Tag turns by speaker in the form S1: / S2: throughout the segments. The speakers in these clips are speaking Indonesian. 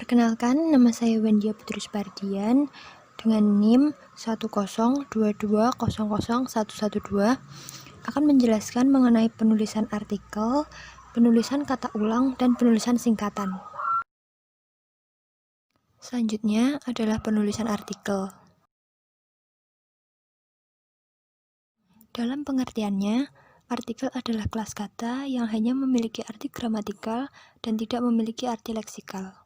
S1: Perkenalkan, nama saya Wendia Putri Supardian dengan NIM 102200112 akan menjelaskan mengenai penulisan artikel, penulisan kata ulang, dan penulisan singkatan. Selanjutnya adalah penulisan artikel. Dalam pengertiannya, artikel adalah kelas kata yang hanya memiliki arti gramatikal dan tidak memiliki arti leksikal.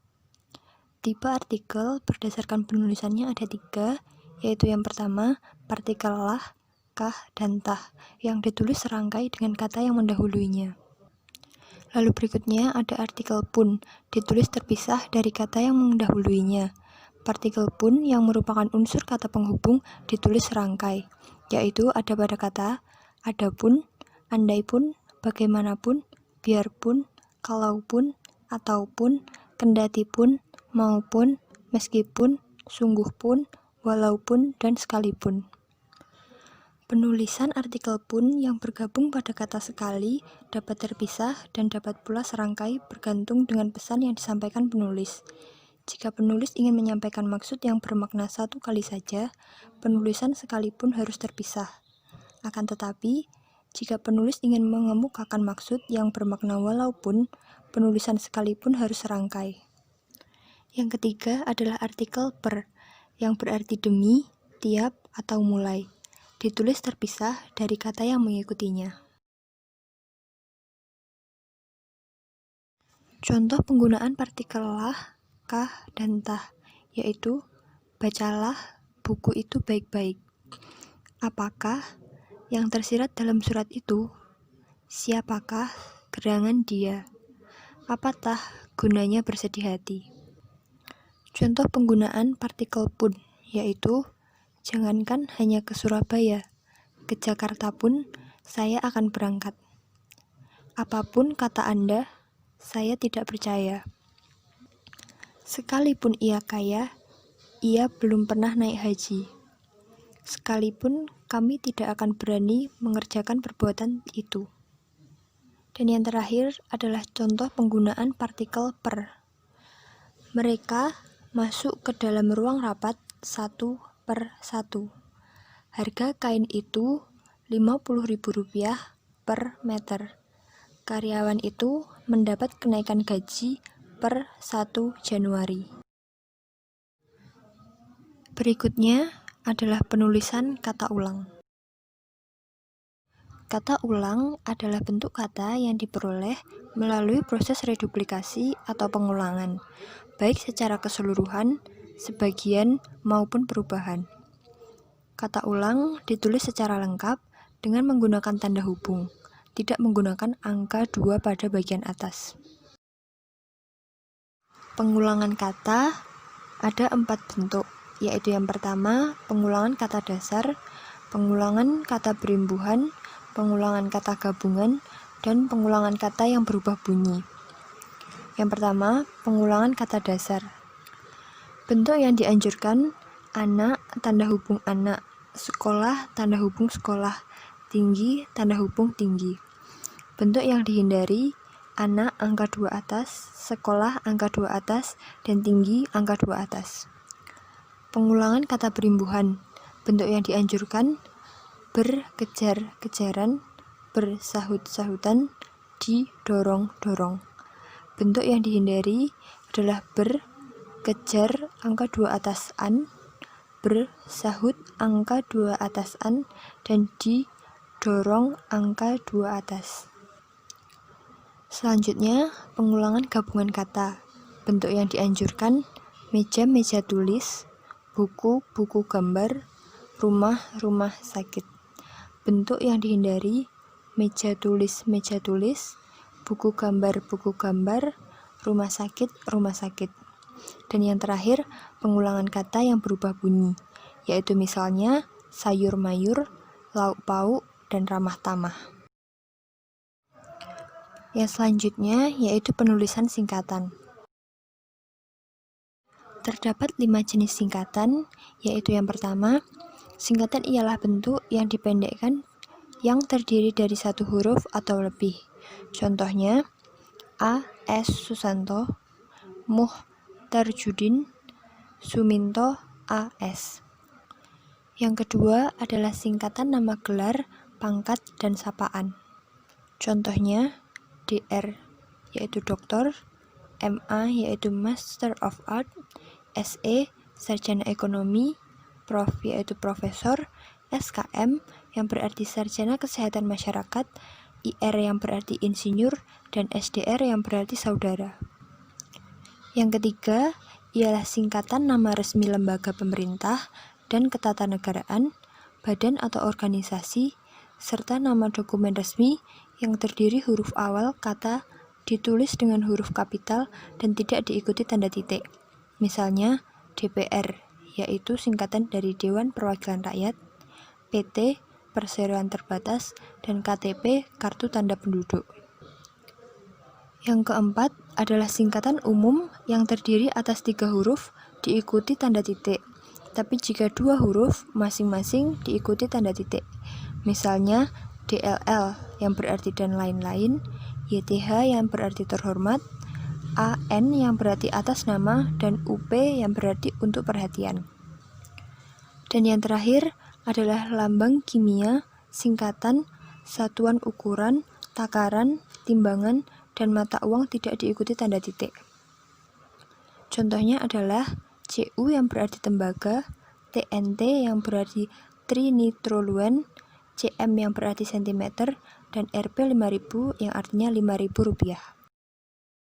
S1: Tipe artikel berdasarkan penulisannya ada 3, yaitu yang pertama, partikel lah, kah, dan tah, yang ditulis serangkai dengan kata yang mendahuluinya. Lalu berikutnya ada artikel pun, ditulis terpisah dari kata yang mendahuluinya. Partikel pun yang merupakan unsur kata penghubung ditulis serangkai, yaitu ada pada kata adapun, andaipun, bagaimanapun, biarpun, kalaupun, ataupun, kendatipun, maupun, meskipun, sungguhpun, walaupun, dan sekalipun. Penulisan artikel pun yang bergabung pada kata sekali dapat terpisah dan dapat pula serangkai bergantung dengan pesan yang disampaikan penulis. Jika penulis ingin menyampaikan maksud yang bermakna satu kali saja, penulisan sekalipun harus terpisah. Akan tetapi, jika penulis ingin mengemukakan maksud yang bermakna walaupun, penulisan sekalipun harus serangkai. Yang ketiga adalah artikel per, yang berarti demi, tiap, atau mulai. Ditulis terpisah dari kata yang mengikutinya. Contoh penggunaan partikel lah, kah, dan tah, yaitu bacalah buku itu baik-baik. Apakah yang tersirat dalam surat itu? Siapakah gerangan dia? Apatah gunanya bersedih hati? Contoh penggunaan partikel pun, yaitu jangankan hanya ke Surabaya, ke Jakarta pun saya akan berangkat. Apapun kata Anda, saya tidak percaya. Sekalipun ia kaya, ia belum pernah naik haji. Sekalipun kami tidak akan berani mengerjakan perbuatan itu. Dan yang terakhir adalah contoh penggunaan partikel per. Mereka masuk ke dalam ruang rapat 1 per 1. Harga kain itu Rp50.000 per meter. Karyawan itu mendapat kenaikan gaji per 1 Januari. Berikutnya adalah penulisan kata ulang. Kata ulang adalah bentuk kata yang diperoleh melalui proses reduplikasi atau pengulangan, baik secara keseluruhan, sebagian, maupun perubahan. Kata ulang ditulis secara lengkap dengan menggunakan tanda hubung, tidak menggunakan angka 2 pada bagian atas. Pengulangan kata ada 4 bentuk, yaitu yang pertama, pengulangan kata dasar, pengulangan kata berimbuhan, pengulangan kata gabungan, dan pengulangan kata yang berubah bunyi. Yang pertama, pengulangan kata dasar. Bentuk yang dianjurkan, anak, tanda hubung anak, sekolah, tanda hubung sekolah, tinggi, tanda hubung tinggi. Bentuk yang dihindari, anak angka 2 atas, sekolah angka 2 atas, dan tinggi angka 2 atas. Pengulangan kata berimbuhan. Bentuk yang dianjurkan, berkejar-kejaran, bersahut-sahutan, didorong-dorong. Bentuk yang dihindari adalah berkejar angka 2 atas an, bersahut angka 2 atas an, dan didorong angka 2 atas. Selanjutnya, pengulangan gabungan kata. Bentuk yang dianjurkan, meja-meja tulis, buku-buku gambar, rumah-rumah sakit. Bentuk yang dihindari, meja tulis-meja tulis, buku gambar-buku gambar, rumah sakit-rumah sakit. Dan yang terakhir, pengulangan kata yang berubah bunyi, yaitu misalnya sayur-mayur, lauk pauk, dan ramah tamah. Yang selanjutnya yaitu penulisan singkatan. Terdapat 5 jenis singkatan, yaitu yang pertama, singkatan ialah bentuk yang dipendekkan yang terdiri dari 1 huruf atau lebih. Contohnya, A. S. Susanto, Muh. Tarjudin Suminto AS. Yang kedua adalah singkatan nama gelar, pangkat, dan sapaan. Contohnya DR yaitu doktor, MA yaitu Master of Art, SE sarjana ekonomi, Prof yaitu profesor, SKM yang berarti sarjana kesehatan masyarakat, IR yang berarti insinyur, dan SDR yang berarti saudara. Yang ketiga ialah singkatan nama resmi lembaga pemerintah dan ketatanegaraan, badan atau organisasi, serta nama dokumen resmi yang terdiri huruf awal kata ditulis dengan huruf kapital dan tidak diikuti tanda titik. Misalnya DPR, yaitu singkatan dari Dewan Perwakilan Rakyat, PT, Perseroan Terbatas, dan KTP, Kartu Tanda Penduduk. Yang keempat adalah singkatan umum yang terdiri atas 3 huruf diikuti tanda titik, tapi jika 2 huruf masing-masing diikuti tanda titik. Misalnya DLL yang berarti dan lain-lain, YTH yang berarti terhormat, AN yang berarti atas nama, dan UP yang berarti untuk perhatian. Dan yang terakhir adalah lambang kimia, singkatan, satuan ukuran, takaran, timbangan, dan mata uang tidak diikuti tanda titik. Contohnya adalah CU yang berarti tembaga, TNT yang berarti trinitroluen, CM yang berarti sentimeter, dan Rp 5.000 yang artinya Rp5.000.